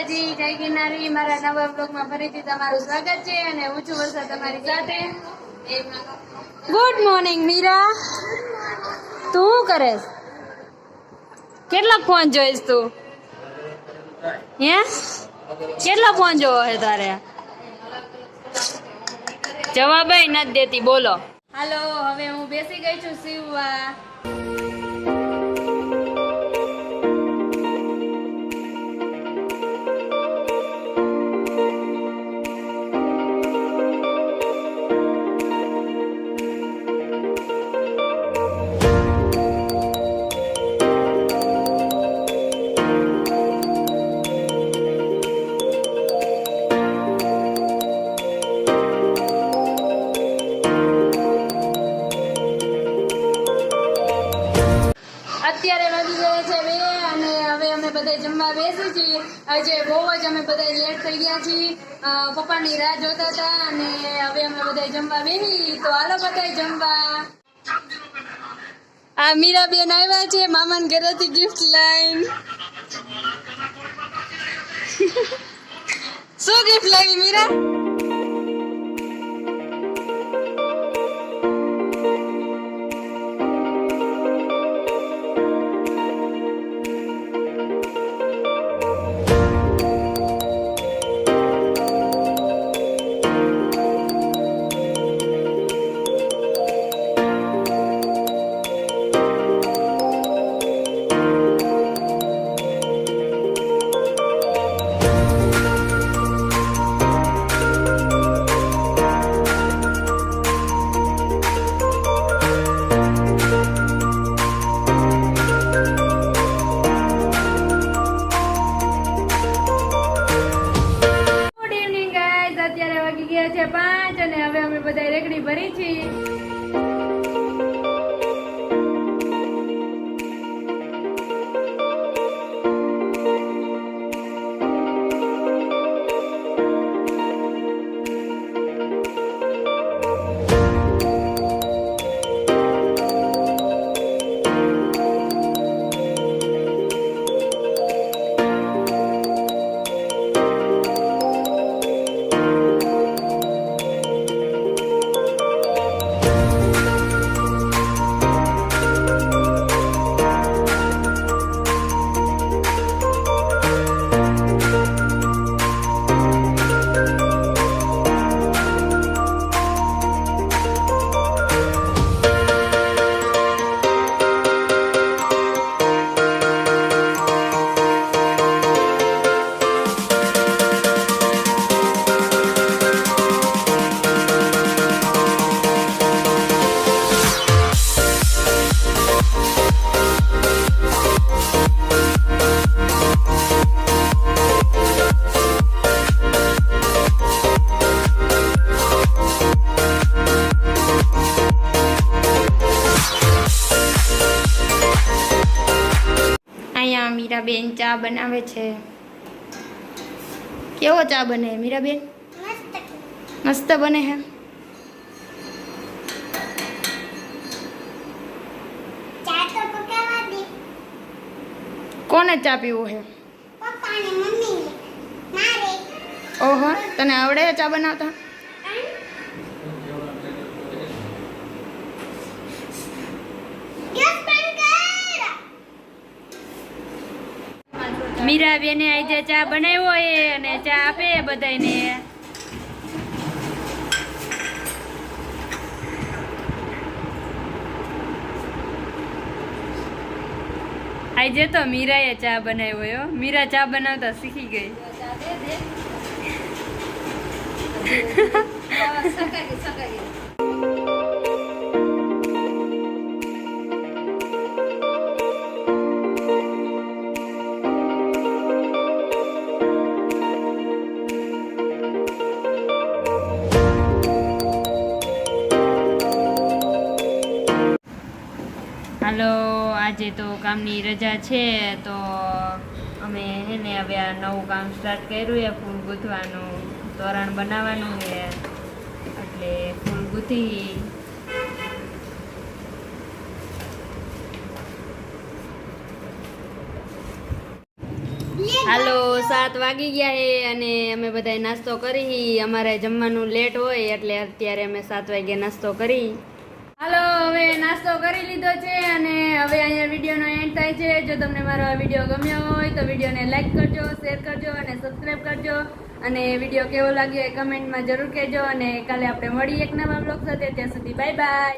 માતાજી, જય ગિરનારી। મારા નવા બ્લોગમાં ફરીથી તમારું સ્વાગત છે અને હું છું વર્ષા તમારી સાથે। ગુડ મોર્નિંગ મીરા, તું શું કરેસ? કેટલા ફોન જોઈશ તું? હે કેટલા ફોન જોવો છે તારે? જવાબ નથી દેતી, બોલો। હાલો, હવે હું બેસી ગઈ છું સીવવા। અત્યારે વાગી ગયા છે 2 અને હવે અમે બધા જમવા બેસી છીએ। આજે બહુ જ અમે બધા લેટ થઈ ગયા છીએ, પપ્પાની રાહ જોતા હતા અને હવે અમે બધા જમવા બેસી। તો હાલો બધા જમવા। આ મીરાબેન આવ્યા છે મામાના ઘરેથી ગિફ્ટ લઈને। શું ગિફ્ટ લાવી મીરા? છે 5 અને હવે અમે બધા રેકડી ભરી છીએ। મીરાબેન ચા બનાવે છે। કેવો ચા બને મીરાબેન? મસ્ત બને હે। ચા તો પકાવવા દે। કોને ચા પીવું હે? પપ્પાને, મમ્મીને, મારે। ઓહો, તને આવડે ચા બનાવતા? મીરાબેને આજે ચા બનાવ્યો એ અને ચા આપે બધાને। આજે તો મીરાએ ચા બનાવ્યો। મીરા ચા બનાવતા શીખી ગઈ। હાલો, આજે તો કામની રજા છે તો અમે એને હવે આ નવું કામ સ્ટાર્ટ કર્યું છે, ફૂલ ગૂંથવાનું, તોરણ બનાવવાનું છે એટલે ફૂલ ગૂંથી ले હાલો 7 વાગી ગયા છે અને અમે બધાએ નાસ્તો કરી. અમારે જમવાનું લેટ હોય એટલે અત્યારે અમે 7 વાગે નાસ્તો કરી. હાલો હવે નાસ્તો કરી લીધો છે અને હવે અહીંયા વિડીયોનો એન્ડ થાય છે. જો તમને મારો આ વિડીયો ગમ્યો હોય તો વિડીયોને લાઈક કરજો, શેર કરજો અને સબસ્ક્રાઈબ કરજો. અને વિડીયો કેવો લાગ્યો એ કમેન્ટમાં જરૂર કહેજો. અને કાલે આપણે મળીએ એક નવા બ્લોગ સાથે. ત્યાં સુધી બાય બાય.